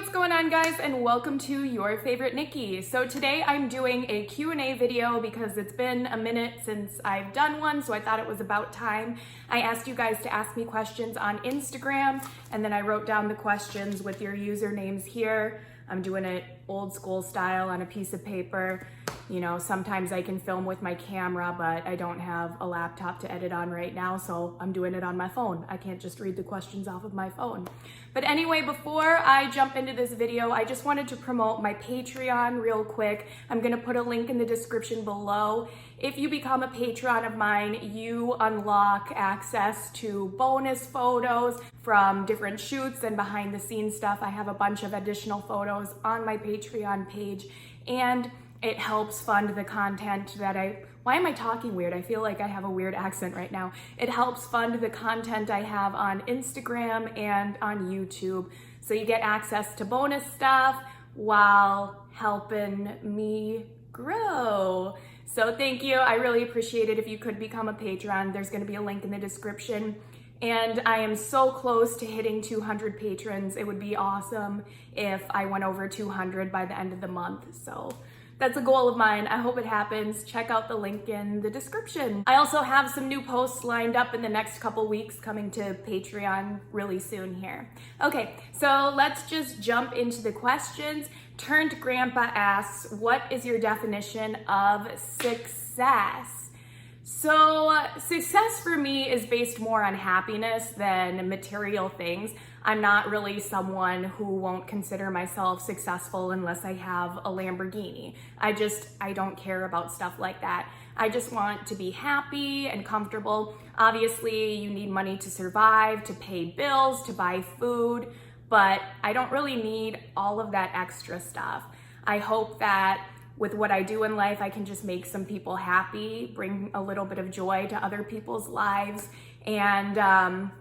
what's going on, guys, and welcome to Your Favorite Nikki. So today I'm doing a Q&A video because it's been a minute since I've done one, so I thought it was about time. I asked you guys to ask me questions on Instagram, and then I wrote down the questions with your usernames here. I'm doing it old school style on a piece of paper. You know, sometimes I can film with my camera, but I don't have a laptop to edit on right now, so I'm doing it on my phone. I can't just read the questions off of my phone. But anyway, before I jump into this video, I just wanted to promote my Patreon real quick. I'm gonna put a link in the description below. If you become a patron of mine, you unlock access to bonus photos from different shoots and behind the scenes stuff. I have a bunch of additional photos on my Patreon page, and it helps fund the content that why am I talking weird? I feel like I have a weird accent right now. It helps fund the content I have on Instagram and on YouTube. So you get access to bonus stuff while helping me grow. So thank you. I really appreciate it if you could become a patron. There's going to be a link in the description. And I am so close to hitting 200 patrons. It would be awesome if I went over 200 by the end of the month. So that's a goal of mine. I hope it happens. Check out the link in the description. I also have some new posts lined up in the next couple weeks coming to Patreon really soon here. Okay, so let's just jump into the questions. Turned Grandpa asks, what is your definition of success? So success for me is based more on happiness than material things. I'm not really someone who won't consider myself successful unless I have a Lamborghini. I don't care about stuff like that. I just want to be happy and comfortable. Obviously, you need money to survive, to pay bills, to buy food, but I don't really need all of that extra stuff. I hope that with what I do in life, I can just make some people happy, bring a little bit of joy to other people's lives, and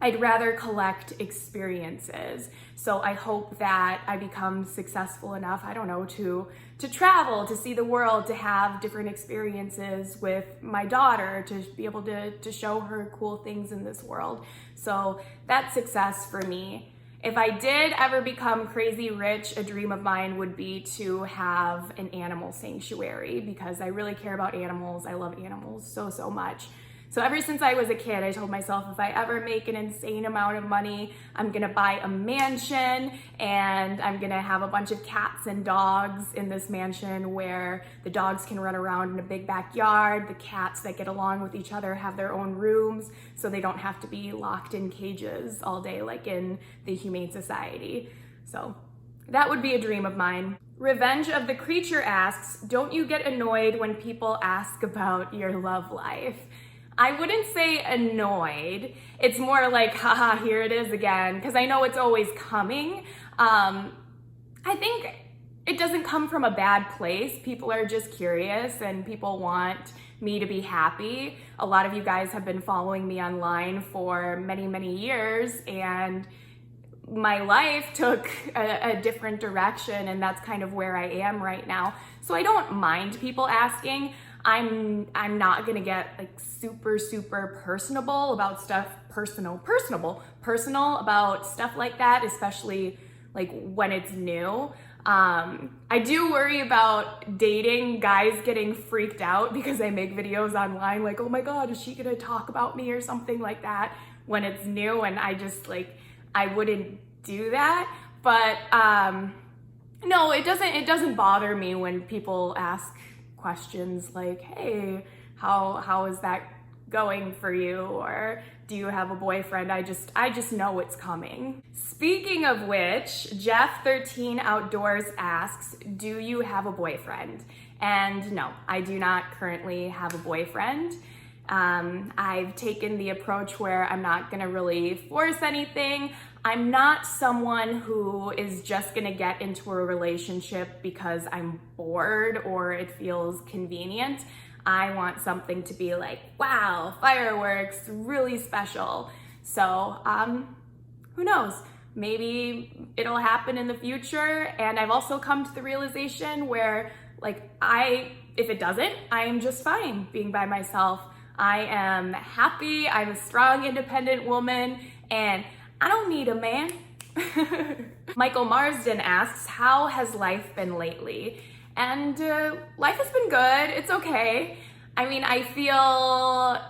I'd rather collect experiences. So I hope that I become successful enough, I don't know, to travel, to see the world, to have different experiences with my daughter, to be able to show her cool things in this world. So that's success for me. If I did ever become crazy rich, a dream of mine would be to have an animal sanctuary because I really care about animals. I love animals so much. So ever since I was a kid, I told myself if I ever make an insane amount of money, I'm gonna buy a mansion and I'm gonna have a bunch of cats and dogs in this mansion where the dogs can run around in a big backyard. The cats that get along with each other have their own rooms so they don't have to be locked in cages all day like in the Humane Society. So that would be a dream of mine. Revenge of the Creature asks, don't you get annoyed when people ask about your love life? I wouldn't say annoyed. It's more like, haha, here it is again, because I know it's always coming. I think it doesn't come from a bad place. People are just curious and people want me to be happy. A lot of you guys have been following me online for many years, and my life took a different direction, and that's kind of where I am right now. So I don't mind people asking. I'm not gonna get like super personable about stuff, personal about stuff like that, especially like when it's new. I do worry about dating guys getting freaked out because I make videos online like, oh my God, is she gonna talk about me or something like that when it's new, and I just like, I wouldn't do that. But no, it doesn't bother me when people ask questions like, hey, how is that going for you? Or do you have a boyfriend? I just know it's coming. Speaking of which, Jeff13 Outdoors asks, do you have a boyfriend? And no, I do not currently have a boyfriend. I've taken the approach where I'm not gonna really force anything. I'm not someone who is just gonna get into a relationship because I'm bored or it feels convenient. I want something to be like, wow, fireworks, really special. So, who knows? Maybe it'll happen in the future. And I've also come to the realization where like if it doesn't, I am just fine being by myself. I am happy, I'm a strong, independent woman, and I don't need a man. Michael Marsden asks, how has life been lately? And life has been good. It's okay. I mean, I feel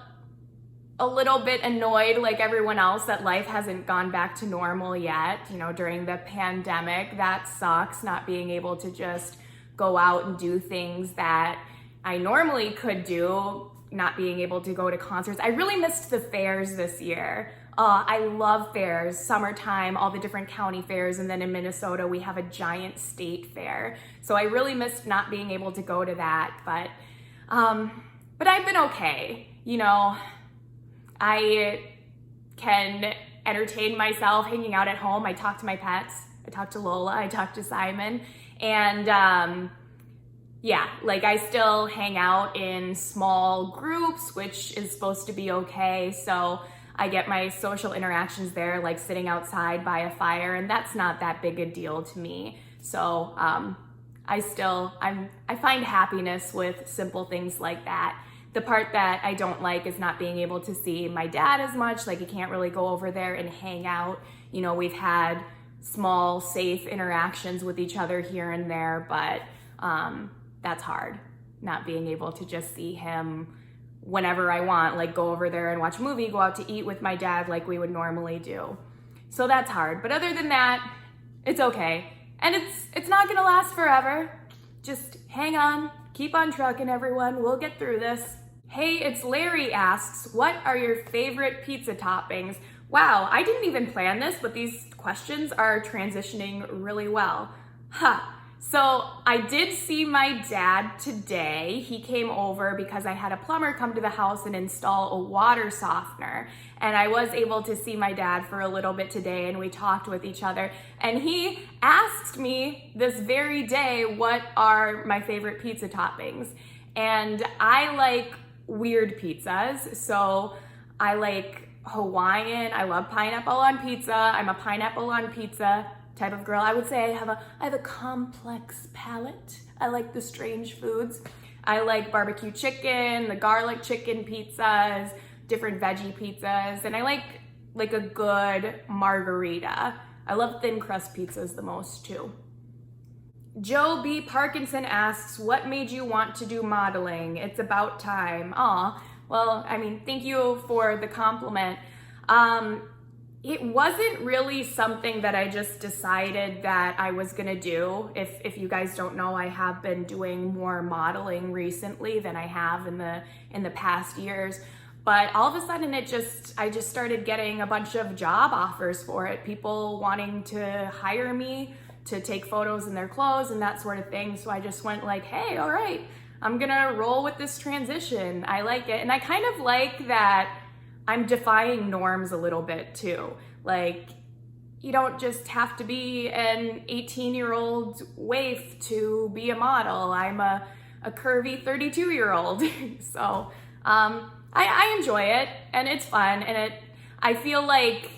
a little bit annoyed like everyone else that life hasn't gone back to normal yet. You know, during the pandemic, that sucks, not being able to just go out and do things that I normally could do, not being able to go to concerts. I really missed the fairs this year. I love fairs, summertime, all the different county fairs, and then in Minnesota we have a giant state fair. So I really missed not being able to go to that, but I've been okay. You know, I can entertain myself hanging out at home. I talk to my pets. I talk to Lola. I talk to Simon. And yeah, like I still hang out in small groups, which is supposed to be okay. So I get my social interactions there, like sitting outside by a fire, and that's not that big a deal to me. So I find happiness with simple things like that. The part that I don't like is not being able to see my dad as much. Like, I can't really go over there and hang out. You know, we've had small, safe interactions with each other here and there, but that's hard. Not being able to just see him whenever I want, like go over there and watch a movie, go out to eat with my dad like we would normally do. So that's hard. But other than that, it's okay. And it's not gonna last forever. Just hang on, keep on trucking, everyone. We'll get through this. Hey, it's Larry asks, what are your favorite pizza toppings? Wow, I didn't even plan this, but these questions are transitioning really well. So I did see my dad today. He came over because I had a plumber come to the house and install a water softener. And I was able to see my dad for a little bit today, and we talked with each other. And he asked me this very day, what are my favorite pizza toppings? And I like weird pizzas. So I like Hawaiian. I love pineapple on pizza. I'm a pineapple on pizza type of girl. I would say I have a complex palate. I like the strange foods. I like barbecue chicken, the garlic chicken pizzas, different veggie pizzas, and I like a good margarita. I love thin crust pizzas the most too. Joe B. Parkinson asks, what made you want to do modeling? It's about time. Aw, well, I mean, thank you for the compliment. It wasn't really something that I just decided that I was gonna do. If you guys don't know, I have been doing more modeling recently than I have in the past years. But all of a sudden I just started getting a bunch of job offers for it. People wanting to hire me to take photos in their clothes and that sort of thing. So I just went like, hey, all right, I'm gonna roll with this transition. I like it. And I kind of like that I'm defying norms a little bit too. Like, you don't just have to be an 18-year-old waif to be a model. I'm a curvy 32-year-old. So I enjoy it, and it's fun, and I feel like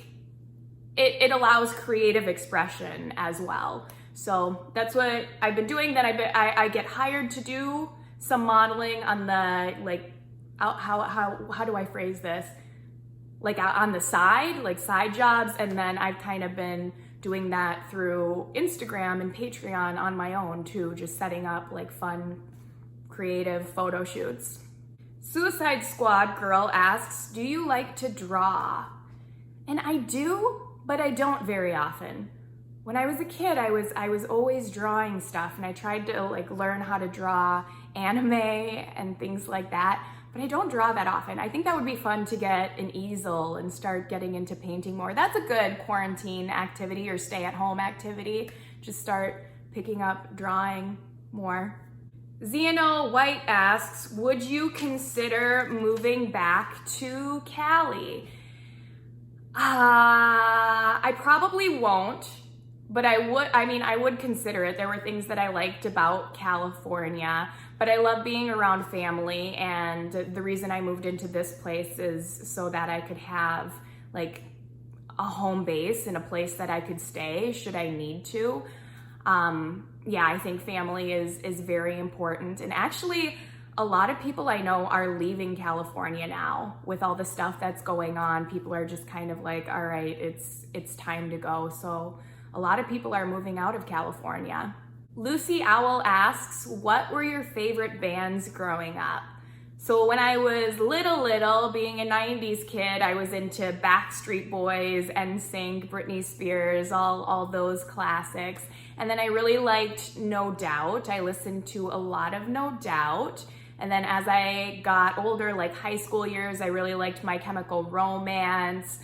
it allows creative expression as well. So that's what I've been doing. Then I get hired to do some modeling on the, like, how do I phrase this? Like on the side, like side jobs, and then I've kind of been doing that through Instagram and Patreon on my own too, just setting up like fun, creative photo shoots. Suicide Squad Girl asks, do you like to draw? And I do, but I don't very often. When I was a kid, I was always drawing stuff, and I tried to like learn how to draw anime and things like that, but I don't draw that often. I think that would be fun to get an easel and start getting into painting more. That's a good quarantine activity or stay-at-home activity. Just start picking up drawing more. Zeno White asks, would you consider moving back to Cali? I probably won't, but I would consider it. There were things that I liked about California, but I love being around family, and the reason I moved into this place is so that I could have like a home base and a place that I could stay should I need to. Yeah, I think family is very important. And actually, a lot of people I know are leaving California now with all the stuff that's going on. People are just kind of like, all right, it's time to go. So a lot of people are moving out of California. Lucy Owl asks, what were your favorite bands growing up? So when I was little, being a 90s kid, I was into Backstreet Boys, NSYNC, Britney Spears, all those classics. And then I really liked No Doubt. I listened to a lot of No Doubt. And then as I got older, like high school years, I really liked My Chemical Romance,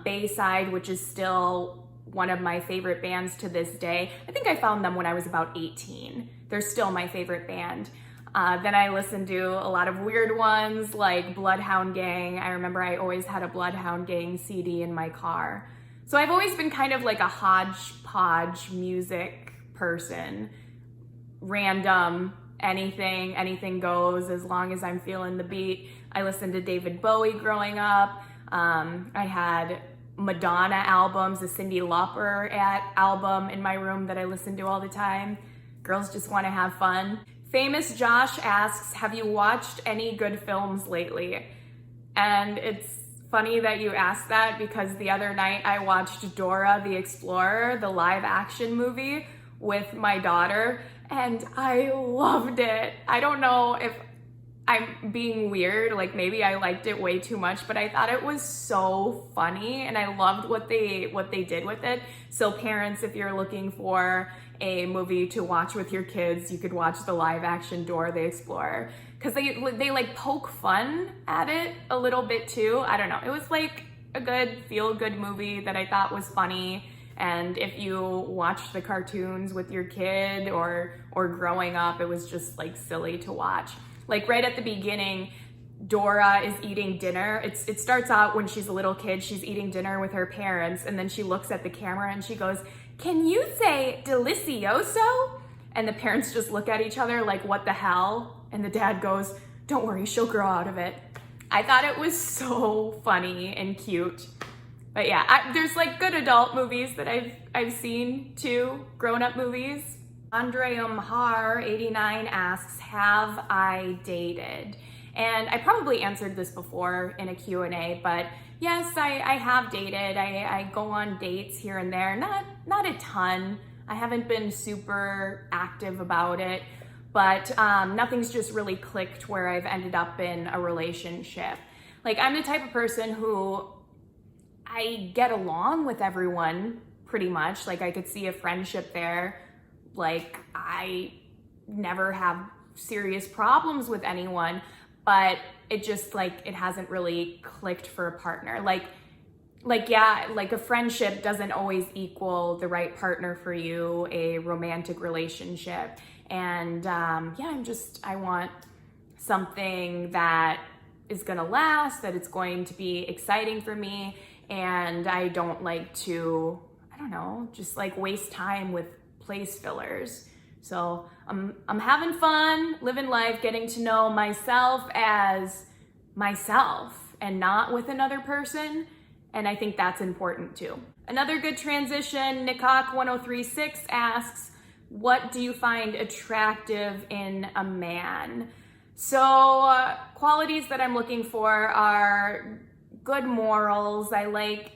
Bayside, which is still one of my favorite bands to this day. I think I found them when I was about 18. They're still my favorite band. Then I listened to a lot of weird ones like Bloodhound Gang. I remember I always had a Bloodhound Gang CD in my car. So I've always been kind of like a hodgepodge music person. Random, anything goes as long as I'm feeling the beat. I listened to David Bowie growing up. I had Madonna albums, a Cyndi Lauper album in my room that I listened to all the time. Girls just want to have fun. Famous Josh asks, have you watched any good films lately? And it's funny that you asked that because the other night I watched Dora the Explorer, the live action movie, with my daughter, and I loved it. I don't know if I'm being weird, like maybe I liked it way too much, but I thought it was so funny and I loved what they did with it. So parents, if you're looking for a movie to watch with your kids, you could watch the live action Dora the Explorer, because they like poke fun at it a little bit too. I don't know, it was like a good feel-good movie that I thought was funny. And if you watched the cartoons with your kid or growing up, it was just like silly to watch. Like right at the beginning, Dora is eating dinner. It starts out when she's a little kid, she's eating dinner with her parents, and then she looks at the camera and she goes, "Can you say delicioso?" And the parents just look at each other like, what the hell? And the dad goes, "Don't worry, she'll grow out of it." I thought it was so funny and cute. But yeah, there's like good adult movies that I've seen too, grown-up movies. Andreum Har 89 asks, have I dated? And I probably answered this before in a Q&A, but yes, I have dated. I go on dates here and there, not a ton. I haven't been super active about it, but nothing's just really clicked where I've ended up in a relationship. Like I'm the type of person who I get along with everyone pretty much. Like I could see a friendship there. Like I never have serious problems with anyone, but it just like, it hasn't really clicked for a partner. Like yeah, like a friendship doesn't always equal the right partner for you, a romantic relationship. And yeah, I want something that is gonna last, that it's going to be exciting for me. And I don't like to, I don't know, just like waste time with place fillers. So I'm having fun, living life, getting to know myself as myself and not with another person. And I think that's important too. Another good transition, Nikok1036 asks, what do you find attractive in a man? So qualities that I'm looking for are good morals. I like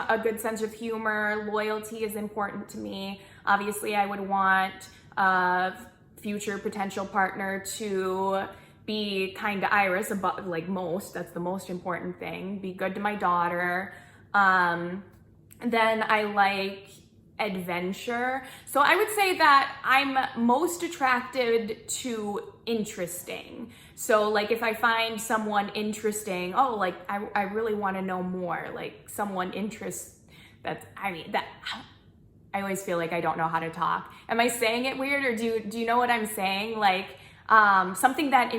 a good sense of humor. Loyalty is important to me. Obviously, I would want a future potential partner to be kind to Iris, about like that's the most important thing. Be good to my daughter. Then I like adventure. So I would say that I'm most attracted to interesting. So like if I find someone interesting, oh, like I really want to know more, like someone I always feel like I don't know how to talk. Am I saying it weird, or do you know what I'm saying? Like something that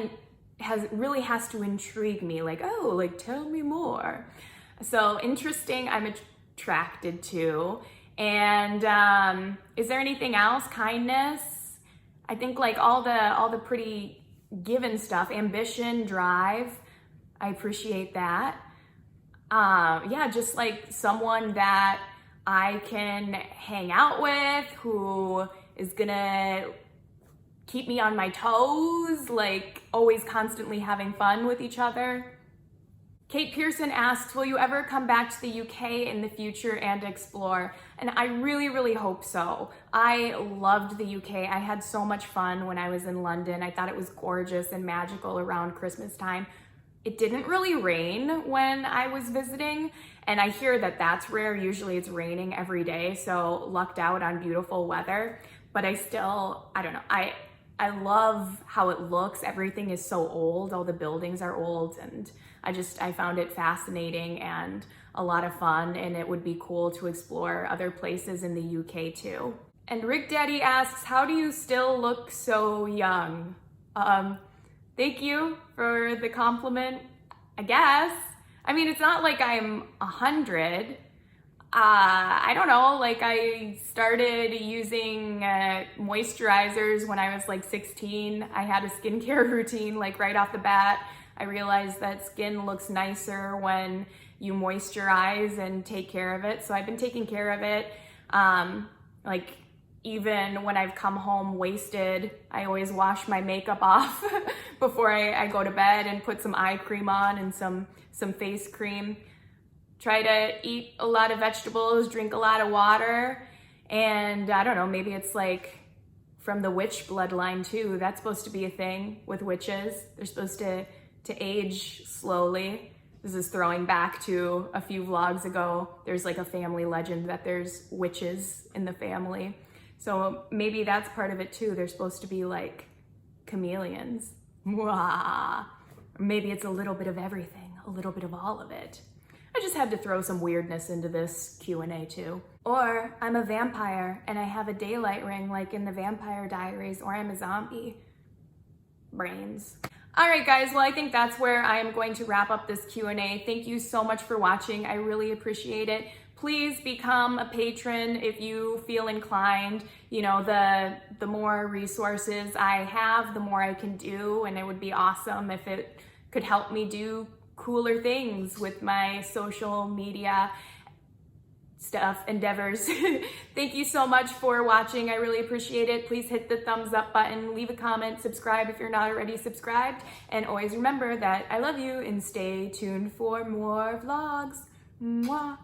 really has to intrigue me, like, oh, like tell me more. So interesting, I'm attracted to. And is there anything else? Kindness. I think like all the pretty given stuff, ambition, drive. I appreciate that. Yeah, just like someone that I can hang out with, who is gonna keep me on my toes, like always constantly having fun with each other. Kate Pearson asks, will you ever come back to the UK in the future and explore? And I really, really hope so. I loved the UK. I had so much fun when I was in London. I thought it was gorgeous and magical around Christmas time. It didn't really rain when I was visiting, and I hear that that's rare. Usually it's raining every day, so lucked out on beautiful weather. But I don't know. I love how it looks. Everything is so old. All the buildings are old, and I found it fascinating and a lot of fun, and it would be cool to explore other places in the UK too. And Rick Daddy asks, how do you still look so young? Thank you for the compliment, I guess. I mean, it's not like I'm 100. I don't know, like I started using moisturizers when I was like 16. I had a skincare routine like right off the bat. I realized that skin looks nicer when you moisturize and take care of it. So I've been taking care of it. Like even when I've come home wasted, I always wash my makeup off before I go to bed and put some eye cream on and some face cream. Try to eat a lot of vegetables, drink a lot of water, and I don't know, maybe it's like from the witch bloodline too. That's supposed to be a thing with witches. They're supposed to age slowly. This is throwing back to a few vlogs ago. There's like a family legend that there's witches in the family. So maybe that's part of it too. They're supposed to be like chameleons. Mwah. Or maybe it's a little bit of everything, a little bit of all of it. I just had to throw some weirdness into this Q&A too. Or I'm a vampire and I have a daylight ring like in the Vampire Diaries, or I'm a zombie. Brains. All right, guys, well, I think that's where I am going to wrap up this Q&A. Thank you so much for watching. I really appreciate it. Please become a patron if you feel inclined. You know, the more resources I have, the more I can do, and it would be awesome if it could help me do cooler things with my social media stuff endeavors. Thank you so much for watching. I really appreciate it. Please hit the thumbs up button, leave a comment, subscribe if you're not already subscribed, and always remember that I love you and stay tuned for more vlogs. Mwah.